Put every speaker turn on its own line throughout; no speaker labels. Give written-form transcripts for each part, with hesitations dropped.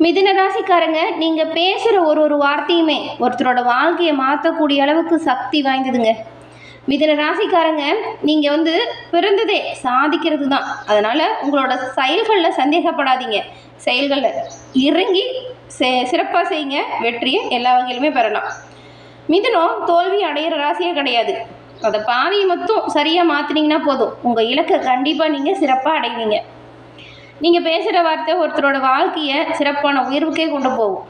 மிதுன ராசிக்காரங்க, நீங்கள் பேசுகிற ஒரு வார்த்தையுமே ஒருத்தரோட வாழ்க்கையை மாற்றக்கூடிய அளவுக்கு சக்தி வாய்ந்ததுங்க. மிதுன ராசிக்காரங்க, நீங்கள் பிறந்ததே சாதிக்கிறது தான். அதனால் உங்களோட செயல்களில் சந்தேகப்படாதீங்க. செயல்களில் இறங்கி சிறப்பாக செய்யுங்க. வெற்றியை எல்லா வகையிலுமே பெறலாம். மிதுனம் தோல்வி அடையிற ராசியே கிடையாது. அதை பாதியை மட்டும் சரியாக மாற்றினீங்கன்னா போதும், உங்கள் இலக்கை கண்டிப்பாக நீங்கள் சிறப்பாக அடைவீங்க. நீங்கள் பேசுகிற வார்த்தை ஒருத்தரோட வாழ்க்கையை சிறப்பான உயர்வுக்கே கொண்டு போகும்.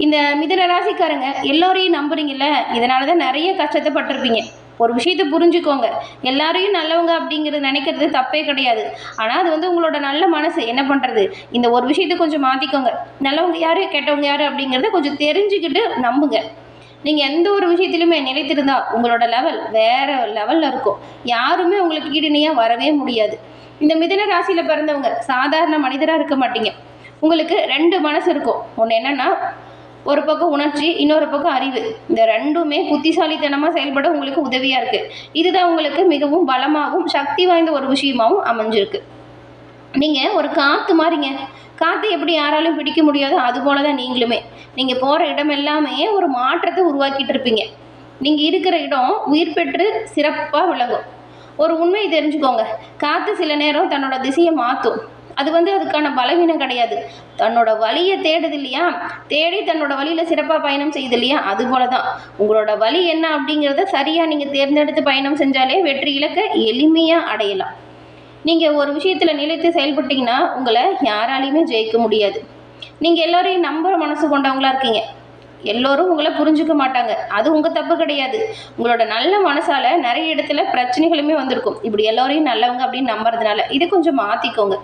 இந்த மிதுன ராசிக்காரங்க எல்லோரையும் நம்புறீங்கல்ல, இதனால தான் நிறைய கஷ்டத்தை பட்டிருப்பீங்க. ஒரு விஷயத்தை புரிஞ்சுக்கோங்க, எல்லாரையும் நல்லவங்க அப்படிங்கிறது நினைக்கிறது தப்பே கிடையாது. ஆனால் அது உங்களோட நல்ல மனசு என்ன பண்ணுறது, இந்த ஒரு விஷயத்தை கொஞ்சம் மாற்றிக்கோங்க. நல்லவங்க யார் கெட்டவங்க யார் அப்படிங்கிறத கொஞ்சம் தெரிஞ்சுக்கிட்டு நம்புங்க. நீங்கள் எந்த ஒரு விஷயத்திலுமே நிலைத்திருந்தால் உங்களோட லெவல் வேறு லெவலில் இருக்கும். யாருமே உங்களுக்கு ஈடுணையாக வரவே முடியாது. இந்த மிதுன ராசியில் பிறந்தவங்க சாதாரண மனிதராக இருக்க மாட்டீங்க. உங்களுக்கு 2 மனசு இருக்கும். ஒன்று என்னென்னா, ஒரு பக்கம் உணர்ச்சி, இன்னொரு பக்கம் அறிவு. இந்த ரெண்டுமே புத்திசாலித்தனமாக செயல்பட உங்களுக்கு உதவியாக இருக்குது. இதுதான் உங்களுக்கு மிகவும் பலமாகவும் சக்தி வாய்ந்த ஒரு விஷயமாகவும் அமைஞ்சிருக்கு. நீங்கள் ஒரு காற்று மாதிரிங்க. காற்று எப்படி யாராலும் பிடிக்க முடியாதோ அதுபோல தான் நீங்களுமே. நீங்கள் போகிற இடம் எல்லாமே ஒரு மாற்றத்தை உருவாக்கிட்டு இருப்பீங்க. நீங்கள் இருக்கிற இடம் உயிர் பெற்று சிறப்பாக விளங்கும். ஒரு உண்மையை தெரிஞ்சுக்கோங்க, காற்று சில நேரம் தன்னோட திசையை மாற்றும். அது அதுக்கான பலவீனம் கிடையாது. தன்னோட வழியை தேடுது இல்லையா, தேடி தன்னோட வழியில் சிறப்பாக பயணம் செய்யுது இல்லையா, அதுபோல தான் உங்களோட வழி என்ன அப்படிங்கிறத சரியாக நீங்கள் தேர்ந்தெடுத்து பயணம் செஞ்சாலே வெற்றி இலக்கை எளிமையாக அடையலாம். நீங்கள் ஒரு விஷயத்தில் நிலைத்து செயல்பட்டிங்கன்னா உங்களை யாராலையுமே ஜெயிக்க முடியாது. நீங்கள் எல்லோரையும் நம்புகிற மனசு கொண்டவங்களா இருக்கீங்க. எல்லோரும் உங்களை புரிஞ்சுக்க மாட்டாங்க. அது உங்கள் தப்பு கிடையாது. உங்களோட நல்ல மனசால் நிறைய இடத்துல பிரச்சனைகளுமே வந்திருக்கும். இப்படி எல்லோரையும் நல்லவங்க அப்படின்னு நம்புறதுனால இதை கொஞ்சம் மாற்றிக்கோங்க.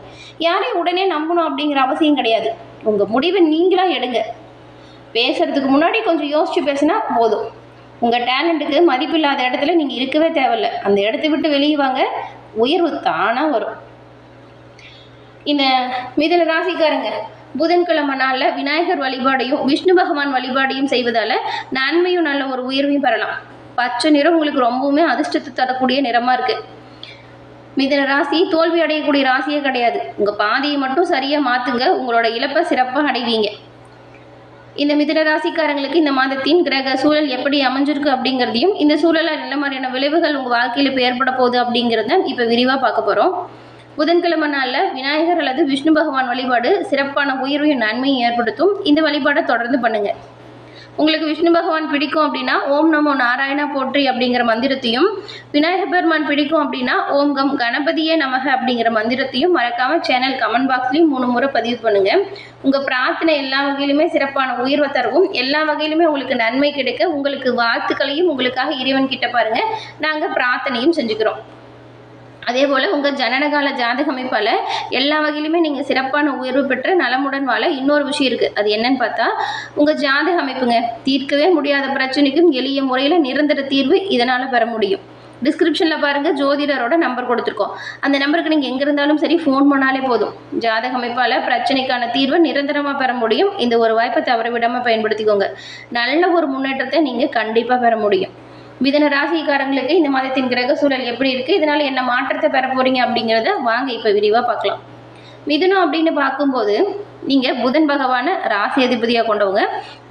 யாரையும் உடனே நம்பணும் அப்படிங்கிற அவசியம் கிடையாது. உங்கள் முடிவை நீங்களாக எடுங்க. பேசுகிறதுக்கு முன்னாடி கொஞ்சம் யோசித்து பேசினா போதும். உங்கள் டேலண்ட்டுக்கு மதிப்பில்லாத இடத்துல நீங்கள் இருக்கவே தேவையில்லை. அந்த இடத்த விட்டு வெளியே வாங்க, உயர்வு தானாக வரும். இந்த மிதுன ராசிக்காரங்க புதன்கிழமை நாளில் விநாயகர் வழிபாடையும் விஷ்ணு பகவான் வழிபாடையும் செய்வதால் நன்மையும் நல்ல ஒரு உயர்வையும் பெறலாம். பச்சை நிறம் உங்களுக்கு ரொம்பவுமே அதிர்ஷ்டத்தை தரக்கூடிய நிறமாக இருக்குது. மிதுன ராசி தோல்வி அடையக்கூடிய ராசியே கிடையாது. உங்கள் பாதையை மட்டும் சரியாக மாற்றுங்க, உங்களோட இழப்பை சிறப்பாக அடைவீங்க. இந்த மிதுன ராசிக்காரங்களுக்கு இந்த மாதத்தின் கிரக சூழல் எப்படி அமைஞ்சிருக்கு அப்படிங்கிறதையும், இந்த சூழலால் என்ன மாதிரியான விளைவுகள் உங்கள் வாழ்க்கையில் இப்போ ஏற்பட போகுது அப்படிங்கிறத இப்போ விரிவாக பார்க்க போகிறோம். புதன்கிழமை நாளில் விநாயகர் அல்லது விஷ்ணு பகவான் வழிபாடு சிறப்பான உயர்வையும் நன்மையும் ஏற்படுத்தும். இந்த வழிபாடை தொடர்ந்து பண்ணுங்கள். உங்களுக்கு விஷ்ணு பகவான் பிடிக்கும் அப்படின்னா ஓம் நமோ நாராயணா போற்றி அப்படிங்கிற மந்திரத்தையும், விநாயகர் பெருமான் பிடிக்கும் அப்படின்னா ஓம் கம் கணபதியே நமக அப்படிங்கிற மந்திரத்தையும் மறக்காமல் சேனல் கமெண்ட் பாக்ஸ்லையும் 3 முறை பதிவு பண்ணுங்கள். உங்கள் பிரார்த்தனை எல்லா வகையிலுமே சிறப்பான உயர்வை தரவும், எல்லா வகையிலுமே உங்களுக்கு நன்மை கிடைக்க உங்களுக்கு வாழ்த்துக்களையும் உங்களுக்காக இறைவன் கிட்ட பாருங்கள் நாங்கள் பிரார்த்தனையும் செஞ்சுக்கிறோம். அதே போல் உங்கள் ஜனனகால ஜாதக அமைப்பால் எல்லா வகையிலுமே நீங்கள் சிறப்பான உயர்வு பெற்று நலமுடன் வாழ இன்னொரு விஷயம் இருக்குது. அது என்னன்னு பார்த்தா, உங்கள் ஜாதக அமைப்புங்க. தீர்க்கவே முடியாத பிரச்சனைக்கும் எளிய முறையில் நிரந்தர தீர்வு இதனால் பெற முடியும். டிஸ்கிரிப்ஷனில் பாருங்கள், ஜோதிடரோட நம்பர் கொடுத்துருக்கோம். அந்த நம்பருக்கு நீங்கள் எங்கே இருந்தாலும் சரி ஃபோன் பண்ணாலே போதும். ஜாதக அமைப்பால் பிரச்சனைக்கான தீர்வை நிரந்தரமாக பெற முடியும். இந்த ஒரு வாய்ப்பை தவற விடாமல் பயன்படுத்திக்கோங்க. நல்ல ஒரு முன்னேற்றத்தை நீங்கள் கண்டிப்பாக பெற முடியும். மிதுன ராசிக்காரங்களுக்கு இந்த மாதத்தின் கிரக சூழல் எப்படி இருக்குது, இதனால் என்ன மாற்றத்தை பெற போகிறீங்க அப்படிங்கிறத வாங்க இப்போ விரிவாக பார்க்கலாம். மிதுனம் அப்படின்னு பார்க்கும்போது நீங்கள் புதன் பகவானை ராசி அதிபதியாக கொண்டவங்க.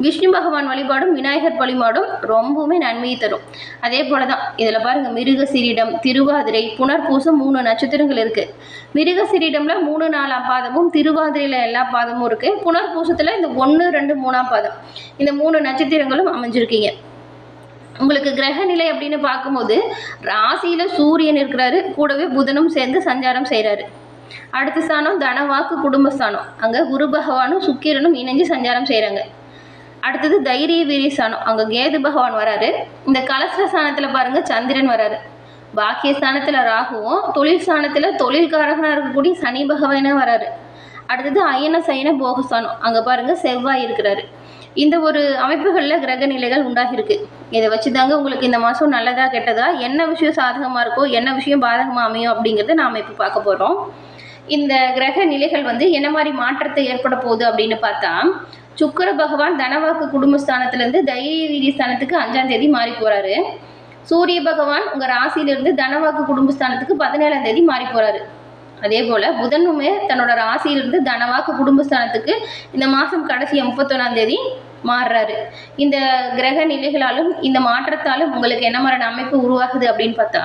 விஷ்ணு பகவான் வழிபாடும் விநாயகர் வழிபாடும் ரொம்பவுமே நன்மையை தரும். அதே போல தான் இதில் பாருங்கள், மிருகசீரிடம், திருவாதிரை, புனர்பூசம் 3 நட்சத்திரங்கள் இருக்குது. மிருகசீரிடம்ல 3, 4ஆம் பாதமும், திருவாதிரையில் எல்லா பாதமும் இருக்குது. புனர்பூசத்தில் இந்த 1, 2, 3ஆம் பாதம், இந்த 3 நட்சத்திரங்களும் அமைஞ்சிருக்கீங்க. உங்களுக்கு கிரக நிலை அப்படின்னு பார்க்கும்போது ராசியில் சூரியன் இருக்கிறாரு, கூடவே புதனும் சேர்ந்து சஞ்சாரம் செய்கிறாரு. அடுத்த ஸ்தானம் தனவாக்கு குடும்பஸ்தானம், அங்கே குரு பகவானும் சுக்கிரனும் இணைஞ்சு சஞ்சாரம் செய்கிறாங்க. அடுத்தது தைரிய வீரிய ஸ்தானம், அங்கே கேது பகவான் வராரு. இந்த கலசர ஸ்தானத்தில் பாருங்கள் சந்திரன் வராரு. பாக்கிய ஸ்தானத்தில் ராகுவும், தொழில் ஸ்தானத்தில் தொழில்காரகனாக இருக்கக்கூடிய சனி பகவானும் வராரு. அடுத்தது அயன சயன போகஸ்தானம், அங்கே பாருங்கள் செவ்வாய் இருக்கிறாரு. இந்த ஒரு அமைப்புகளில் கிரக நிலைகள் உண்டாகிருக்கு. இதை வச்சு தாங்க உங்களுக்கு இந்த மாதம் நல்லதா கெட்டதா, என்ன விஷயம் சாதகமாக இருக்கோ, என்ன விஷயம் பாதகமாக அமையும் அப்படிங்கிறத நாம் இப்போ பார்க்க போகிறோம். இந்த கிரக நிலைகள் என்ன மாதிரி மாற்றத்தை ஏற்பட போகுது அப்படின்னு பார்த்தா, சுக்கிர பகவான் தனவாக்கு குடும்பஸ்தானத்திலேருந்து தைரிய வீரிய ஸ்தானத்துக்கு 5ஆம் தேதி மாறி போகிறாரு. சூரிய பகவான் உங்கள் ராசியிலிருந்து தனவாக்கு குடும்பஸ்தானத்துக்கு 17ஆம் தேதி மாறி போகிறாரு. அதே போல் புதனுமே தன்னோட ராசியிலிருந்து தனவாக்கு குடும்பஸ்தானத்துக்கு இந்த மாதம் கடைசி 31ஆம் தேதி மாறுறாரு. இந்த கிரக நிலைகளாலும் இந்த மாற்றத்தாலும் உங்களுக்கு என்ன மாதிரியான அமைப்பு உருவாகுது அப்படின்னு பார்த்தா,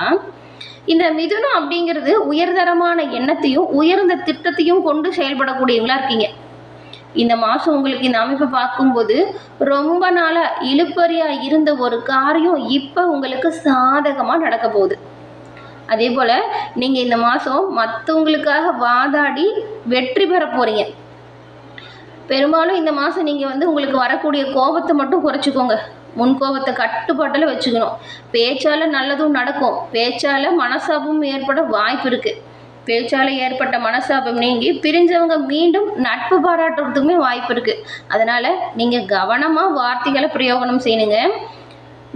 இந்த மிதுனம் அப்படிங்கிறது உயர்தரமான எண்ணத்தையும் உயர்ந்த திட்டத்தையும் கொண்டு செயல்படக்கூடியவங்களா இருக்கீங்க. இந்த மாதம் உங்களுக்கு இந்த அமைப்பை பார்க்கும்போது ரொம்ப நாளாக இழுப்பறியாக இருந்த ஒரு காரியம் இப்போ உங்களுக்கு சாதகமாக நடக்க போகுது. அதே போல் நீங்கள் இந்த மாதம் மற்றவங்களுக்காக வாதாடி வெற்றி பெற போகிறீங்க. பெரும்பாலும் இந்த மாதம் நீங்கள் உங்களுக்கு வரக்கூடிய கோபத்தை மட்டும் குறைச்சிக்கோங்க. முன் கோபத்தை கட்டுப்பாட்டில் வச்சுக்கணும். பேச்சால் நல்லதும் நடக்கும். பேச்சால் மனசாபமும் ஏற்பட வாய்ப்பு இருக்குது. பேச்சால் ஏற்பட்ட மனசாபம் நீங்கி பிரிஞ்சவங்க மீண்டும் நட்பு பாராட்டுறதுக்குமே வாய்ப்பு இருக்குது. அதனால் நீங்கள் கவனமாக வார்த்தைகளை பிரயோகனம் செய்யணுங்க.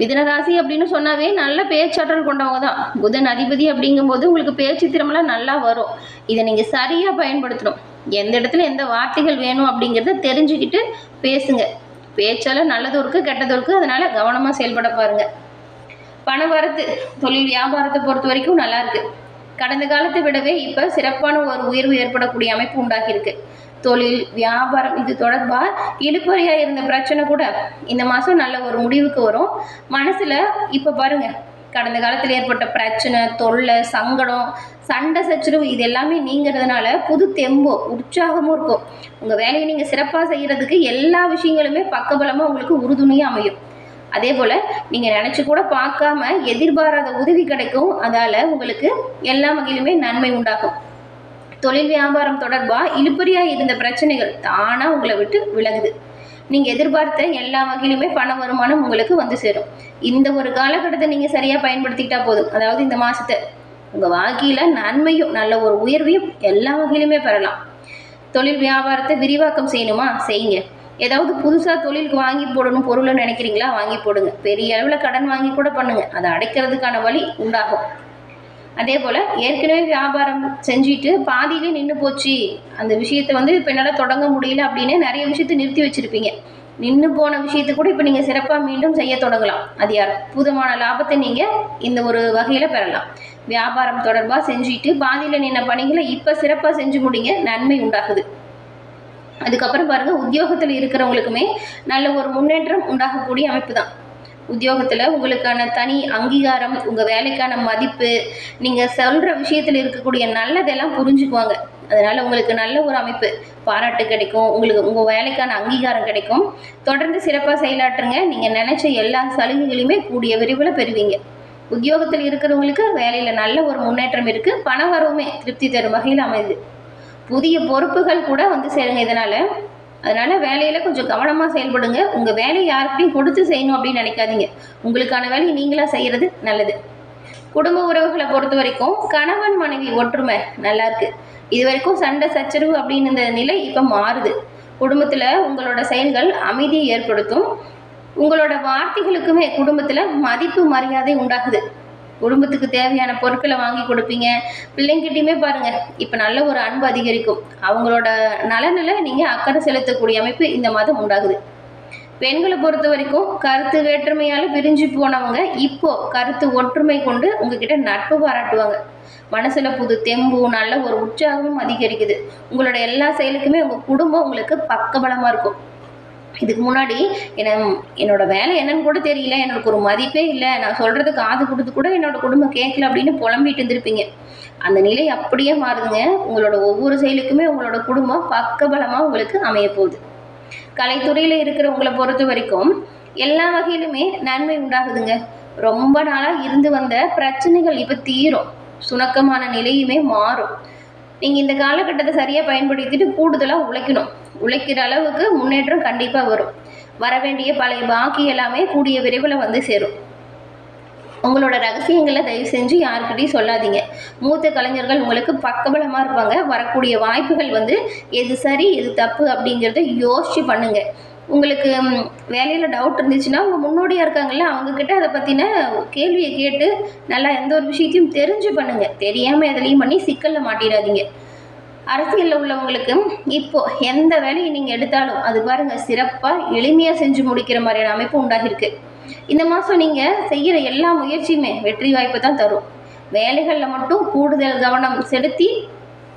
மிதுனராசி அப்படின்னு சொன்னாவே நல்ல பேச்சாற்றல் கொண்டவங்க தான். புதன் அதிபதி அப்படிங்கும்போது உங்களுக்கு பேச்சு திறமெல்லாம் நல்லா வரும். இதை நீங்கள் சரியாக பயன்படுத்தணும். எந்த இடத்துல எந்த வார்த்தைகள் வேணும் அப்படிங்கிறத தெரிஞ்சுக்கிட்டு பேசுங்க. பேச்சால் நல்லதும் இருக்குது கெட்டதும் இருக்குது. அதனால் கவனமாக செயல்பட பாருங்கள். பண வரத்து தொழில் வியாபாரத்தை பொறுத்த வரைக்கும் நல்லா இருக்குது. கடந்த காலத்தை விடவே இப்போ சிறப்பான ஒரு உயர்வு ஏற்படக்கூடிய அமைப்பு உண்டாகியிருக்கு. தொழில் வியாபாரம் இது தொடர்பாக இழுப்பறியாக இருந்த பிரச்சனை கூட இந்த மாதம் நல்ல ஒரு முடிவுக்கு வரும். மனசில் இப்போ பாருங்கள், கடந்த காலத்தில் ஏற்பட்ட பிரச்சனை, தொல்லை, சங்கடம், சண்டை சச்சரவு இது எல்லாமே நீங்கிறதுனால புது தெம்போ உற்சாகமும் இருக்கும். உங்கள் வேலையை நீங்கள் சிறப்பாக செய்கிறதுக்கு எல்லா விஷயங்களுமே பக்கபலமாக உங்களுக்கு உறுதுணையாக அமையும். அதே போல் நீங்கள் நினச்சி கூட பார்க்காம எதிர்பாராத உதவி கிடைக்கும். அதால் உங்களுக்கு எல்லா வகையிலுமே நன்மை உண்டாகும். தொழில் வியாபாரம் தொடர்பாக இழுப்பறியாக இருந்த பிரச்சனைகள் தானாக உங்களை விட்டு விலகுது. நீங்கள் எதிர்பார்த்த எல்லா வகையிலுமே பண வருமானம் உங்களுக்கு வந்து சேரும். இந்த ஒரு காலகட்டத்தை நீங்கள் சரியாக பயன்படுத்திக்கிட்டா போதும். அதாவது இந்த மாதத்தை உங்கள் வாழ்க்கையில் நன்மையும் நல்ல ஒரு உயர்வையும் எல்லா வகையிலுமே பெறலாம். தொழில் வியாபாரத்தை விரிவாக்கம் செய்யணுமா செய்யுங்க. ஏதாவது புதுசாக தொழிலுக்கு வாங்கி போடணும் பொருளை நினைக்கிறீங்களா வாங்கி போடுங்க. பெரிய அளவில் கடன் வாங்கி கூட பண்ணுங்கள். அதை அடைக்கிறதுக்கான வழி உண்டாகும். அதே போல் ஏற்கனவே வியாபாரம் செஞ்சுட்டு பாதியிலே நின்று போச்சு, அந்த விஷயத்தை இப்போ என்னால் தொடங்க முடியல அப்படின்னு நிறைய விஷயத்தை நிறுத்தி வச்சுருப்பீங்க. நின்று போன விஷயத்தை கூட இப்போ நீங்கள் சிறப்பாக மீண்டும் செய்ய தொடங்கலாம். அது அற்புதமான லாபத்தை நீங்கள் இந்த ஒரு வகையில் பெறலாம். வியாபாரம் தொடர்பாக செஞ்சுட்டு பாதியில் நின்ற பணிகளை இப்போ சிறப்பாக செஞ்சு முடிங்க, நன்மை உண்டாகுது. அதுக்கப்புறம் பாருங்கள், உத்தியோகத்தில் இருக்கிறவங்களுக்குமே நல்ல ஒரு முன்னேற்றம் உண்டாகக்கூடிய அமைப்பு தான். உத்தியோகத்தில் உங்களுக்கான தனி அங்கீகாரம், உங்கள் வேலைக்கான மதிப்பு, நீங்கள் சொல்கிற விஷயத்தில் இருக்கக்கூடிய நல்லதெல்லாம் புரிஞ்சுக்குவாங்க. அதனால் உங்களுக்கு நல்ல ஒரு அமைப்பு, பாராட்டு கிடைக்கும். உங்களுக்கு உங்கள் வேலைக்கான அங்கீகாரம் கிடைக்கும். தொடர்ந்து சிறப்பாக செயலாற்றுங்க. நீங்கள் நினச்ச எல்லா சலுகைகளையுமே கூடிய விரைவில் பெறுவீங்க. உத்தியோகத்தில் இருக்கிறவங்களுக்கு வேலையில் நல்ல ஒரு முன்னேற்றம் இருக்குது. பண வரவுமே திருப்தி தரும் வகையில் அமையுது. புதிய பொறுப்புகள் கூட வந்து சேருங்க அதனால் வேலையில் கொஞ்சம் கவனமாக செயல்படுங்க. உங்கள் வேலையை யாருக்கிட்டையும் கொடுத்து செய்யணும் அப்படின்னு நினைக்காதீங்க. உங்களுக்கான வேலையை நீங்களாக செய்கிறது நல்லது. குடும்ப உறவுகளை பொறுத்த வரைக்கும் கணவன் மனைவி ஒற்றுமை நல்லா இருக்குது. இது வரைக்கும் சண்டை சச்சரவு அப்படின்னு இந்த நிலை இப்போ மாறுது. குடும்பத்தில் உங்களோட செயல்கள் அமைதியை ஏற்படுத்தும். உங்களோட வார்த்தைகளுக்குமே குடும்பத்தில் மதிப்பு மரியாதை உண்டாகுது. குடும்பத்துக்கு தேவையான பொருட்களை வாங்கி கொடுப்பீங்க. பிள்ளைங்கிட்டையுமே பாருங்கள், இப்போ நல்ல ஒரு அன்பு அதிகரிக்கும். அவங்களோட நலனில் நீங்கள் அக்கறை செலுத்தக்கூடிய அமைப்பு இந்த மாதம் உண்டாகுது. பெண்களை பொறுத்த வரைக்கும் கருத்து வேற்றுமையால் பிரிஞ்சு போனவங்க இப்போது கருத்து ஒற்றுமை கொண்டு உங்ககிட்ட நட்பு பாராட்டுவாங்க. மனசில் புது தெம்பு, நல்ல ஒரு உற்சாகமும் அதிகரிக்குது. உங்களோட எல்லா செயலுக்குமே உங்கள் குடும்பம் உங்களுக்கு பக்கபலமாக இருக்கும். இதுக்கு முன்னாடி என்னோட வேலை என்னன்னு கூட தெரியல, எனக்கு ஒரு மதிப்பே இல்லை, நான் சொல்கிறது காது கொடுத்து கூட என்னோட குடும்பம் கேட்கல அப்படின்னு புலம்பிட்டு இருந்திருப்பீங்க. அந்த நிலை அப்படியே மாறுதுங்க. உங்களோட ஒவ்வொரு செயலுக்குமே உங்களோட குடும்பம் பக்கபலமாக உங்களுக்கு அமைய போகுது. கலைத்துறையில் இருக்கிறவங்களை பொறுத்த வரைக்கும் எல்லா வகையிலுமே நன்மை உண்டாகுதுங்க. ரொம்ப நாளாக இருந்து வந்த பிரச்சனைகள் இப்போ தீரும். சுணக்கமான நிலையுமே மாறும். நீங்கள் இந்த காலகட்டத்தை சரியாக பயன்படுத்திட்டு கூடுதலாக உழைக்கணும். உழைக்கிற அளவுக்கு முன்னேற்றம் கண்டிப்பாக வரும். வர வேண்டிய பழைய பாக்கி எல்லாமே கூடிய விரைவில் வந்து சேரும். உங்களோட ரகசியங்களை தயவு செஞ்சு யாருக்கிட்டையும் சொல்லாதீங்க. மூத்த கலைஞர்கள் உங்களுக்கு பக்கபலமாக இருப்பாங்க. வரக்கூடிய வாய்ப்புகள் எது சரி எது தப்பு அப்படிங்கிறத யோசிச்சு பண்ணுங்கள். உங்களுக்கு வேலையில் டவுட் இருந்துச்சுன்னா உங்கள் முன்னோடியாக இருக்காங்கல்ல அவங்கக்கிட்ட அதை பற்றின கேள்வியை கேட்டு நல்லா எந்த ஒரு விஷயத்தையும் தெரிஞ்சு பண்ணுங்கள். தெரியாமல் எதுலேயும் பண்ணி சிக்கலில் மாட்டிடாதீங்க. அரசியலில் உள்ளவங்களுக்கு இப்போது எந்த வேலையை நீங்கள் எடுத்தாலும் அது பாருங்கள் சிறப்பாக எளிமையாக செஞ்சு முடிக்கிற மாதிரியான அமைப்பு உண்டாகிருக்கு. இந்த மாதம் நீங்கள் செய்கிற எல்லா முயற்சியுமே வெற்றி வாய்ப்பு தான் தரும். வேலைகளில் மட்டும் கூடுதல் கவனம் செலுத்தி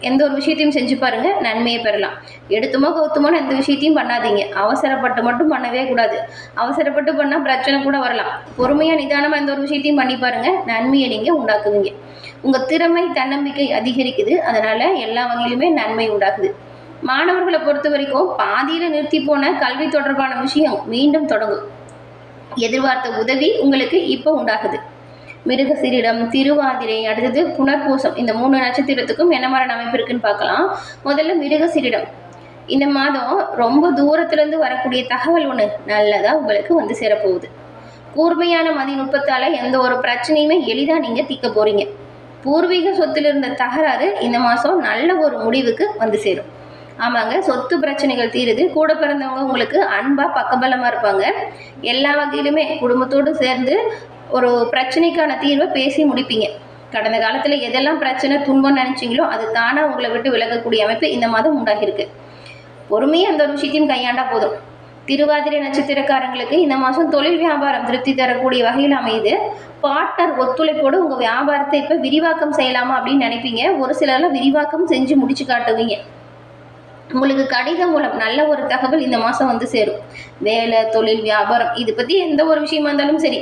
எந்த ஒரு விஷயத்தையும் செஞ்சு பாருங்கள், நன்மையை பெறலாம். எடுத்துமோ கவுத்துமோன்னு எந்த விஷயத்தையும் பண்ணாதீங்க. அவசரப்பட்டு மட்டும் பண்ணவே கூடாது. அவசரப்பட்டு பண்ணால் பிரச்சனை கூட வரலாம். பொறுமையாக நிதானமாக எந்த ஒரு விஷயத்தையும் பண்ணி பாருங்கள், நன்மையை நீங்கள் உண்டாக்குவீங்க. உங்கள் திறமை தன்னம்பிக்கை அதிகரிக்குது. அதனால் எல்லா வகையிலுமே நன்மை உண்டாகுது. மாணவர்களை பொறுத்த வரைக்கும் பாதியில் நிறுத்தி போன கல்வி தொடர்பான விஷயம் மீண்டும் தொடங்கும். எதிர்பார்த்த உதவி உங்களுக்கு இப்போ உண்டாகுது. மிருகசீரிடம், திருவாதிரை, அடுத்தது புனர்பூசம், இந்த 3 நட்சத்திரத்துக்கும் என்ன மாதிரி அமைப்பு இருக்குன்னு பார்க்கலாம். முதல்ல மிருகசீரிடம். இந்த மாதம் ரொம்ப தூரத்துலேருந்து வரக்கூடிய தகவல் ஒன்று நல்லதாக உங்களுக்கு வந்து சேரப்போகுது. கூர்மையான மதிநுட்பத்தால் எந்த ஒரு பிரச்சனையுமே எளிதாக நீங்கள் தீர்க்க போகிறீங்க. பூர்வீக சொத்தில் இருந்த தகராறு இந்த மாதம் நல்ல ஒரு முடிவுக்கு வந்து சேரும். ஆமாங்க, சொத்து பிரச்சனைகள் தீருது. கூட பிறந்தவங்க உங்களுக்கு அன்பாக பக்கபலமாக இருப்பாங்க. எல்லா வகையிலுமே குடும்பத்தோடு சேர்ந்து ஒரு பிரச்சனைக்கான தீர்வை பேசி முடிப்பீங்க. கடந்த காலத்தில் எதெல்லாம் பிரச்சனை துன்பம் நினச்சிங்களோ அது தானாக உங்களை விட்டு விலகக்கூடிய அமைப்பு இந்த மாதம் உண்டாகிருக்கு. பொறுமையாக அந்த ஒரு விஷயத்தையும் கையாண்டா போதும். திருவாதிரை நட்சத்திரக்காரங்களுக்கு இந்த மாதம் தொழில் வியாபாரம் திருப்தி தரக்கூடிய வகையில் அமையுது. பார்ட்னர் ஒத்துழைப்போடு உங்கள் வியாபாரத்தை இப்போ விரிவாக்கம் செய்யலாமா அப்படின்னு நினைப்பீங்க. ஒரு சிலர்லாம் விரிவாக்கம் செஞ்சு முடிச்சு காட்டுவீங்க. உங்களுக்கு கடிதம் மூலம் நல்ல ஒரு தகவல் இந்த மாதம் வந்து சேரும். வேலை, தொழில், வியாபாரம் இது பற்றி எந்த ஒரு விஷயமா இருந்தாலும் சரி,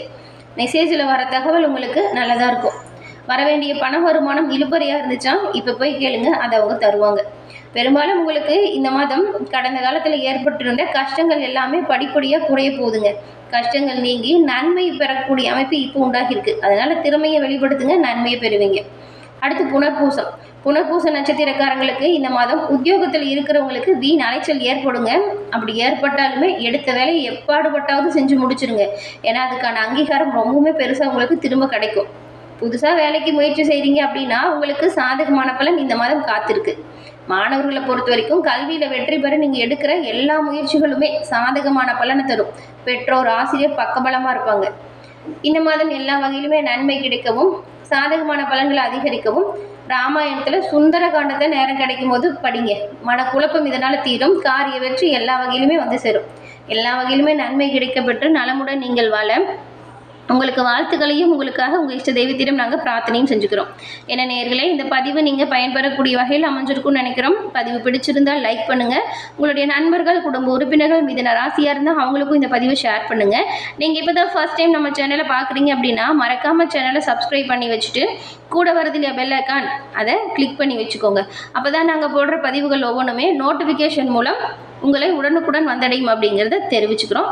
மெசேஜில் வர தகவல் உங்களுக்கு நல்லதாக இருக்கும். வர வேண்டிய பண வருமானம் இழுபறியாக இருந்துச்சா இப்போ போய் கேளுங்க, அதை அவங்க தருவாங்க. பெரும்பாலும் உங்களுக்கு இந்த மாதம் கடந்த காலத்தில் ஏற்பட்டிருந்த கஷ்டங்கள் எல்லாமே படிப்படியாக குறைய போகுதுங்க. கஷ்டங்கள் நீங்கி நன்மை பெறக்கூடிய அமைப்பு இப்போ உண்டாகிருக்கு. அதனால் திறமையை வெளிப்படுத்துங்க, நன்மையை பெறுவீங்க. அடுத்து புனர்பூசம். புனர்பூச நட்சத்திரக்காரங்களுக்கு இந்த மாதம் உத்தியோகத்தில் இருக்கிறவங்களுக்கு வீண் அலைச்சல் ஏற்படுங்க. அப்படி ஏற்பட்டாலுமே எடுத்த வேலையை எப்பாடுபட்டாவது செஞ்சு முடிச்சிருங்க. ஏன்னா அதுக்கான அங்கீகாரம் ரொம்பவுமே பெருசாக உங்களுக்கு திரும்ப கிடைக்கும். புதுசாக வேலைக்கு முயற்சி செய்கிறீங்க அப்படின்னா உங்களுக்கு சாதகமான பலன் இந்த மாதம் காத்திருக்கு. மாணவர்களை பொறுத்த வரைக்கும் கல்வியில் வெற்றி பெற நீங்கள் எடுக்கிற எல்லா முயற்சிகளுமே சாதகமான பலனை தரும். பெற்றோர், ஆசிரியர் பக்கபலமாக இருப்பாங்க. இந்த மாதம் எல்லா வகையிலுமே நன்மை கிடைக்கவும் சாதகமான பலன்களை அதிகரிக்கவும் ராமாயணத்தில் சுந்தர காண்டத்தை நேரம் கிடைக்கும் போது படிங்க. மனக்குழப்பம் இதனால் தீரும். காரிய வெற்றி எல்லா வகையிலுமே வந்து சேரும். எல்லா வகையிலுமே நன்மை கிடைக்கப்பெற்று நலமுடன் நீங்கள் வாழ உங்களுக்கு வாழ்த்துக்களையும் உங்களுக்காக உங்கள் இஷ்ட தெய்வத்திடம் நாங்கள் பிரார்த்தனையும் செஞ்சுக்கிறோம். ஏன்னா நேயர்களே, இந்த பதிவு நீங்கள் பயன்பெறக்கூடிய வகையில் அமைஞ்சிருக்கும்னு நினைக்கிறோம். பதிவு பிடிச்சிருந்தால் லைக் பண்ணுங்கள். உங்களுடைய நண்பர்கள், குடும்ப உறுப்பினர்கள், மிதுன ராசியாக இருந்தால் அவங்களுக்கும் இந்த பதிவை ஷேர் பண்ணுங்கள். நீங்கள் இப்போ தான் ஃபர்ஸ்ட் டைம் நம்ம சேனலை பார்க்குறீங்க அப்படின்னா மறக்காமல் சேனலை சப்ஸ்கிரைப் பண்ணி வச்சுட்டு கூட வரது இல்லையா பெல் ஐக்கான், அதை கிளிக் பண்ணி வச்சுக்கோங்க. அப்போ தான் நாங்கள் போடுற பதிவுகள் ஒவ்வொன்றுமே நோட்டிஃபிகேஷன் மூலம் உங்களை உடனுக்குடன் வந்தடையும் அப்படிங்கிறத தெரிவிச்சுக்கிறோம்.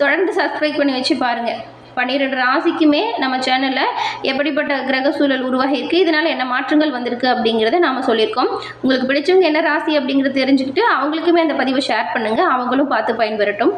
தொடர்ந்து சப்ஸ்கிரைப் பண்ணி வச்சு பாருங்கள். 12 ராசிக்குமே நம்ம சேனலில் எப்படிப்பட்ட கிரக சூழல் உருவாகி இருக்குது, இதனால் என்ன மாற்றங்கள் வந்திருக்கு அப்படிங்கிறத நாம் சொல்லியிருக்கோம். உங்களுக்கு பிடிச்சவங்க என்ன ராசி அப்படிங்கிறத தெரிஞ்சுக்கிட்டு அவங்களுக்குமே அந்த பதிவை ஷேர் பண்ணுங்கள். அவங்களும் பார்த்து பயன்பெறட்டும்.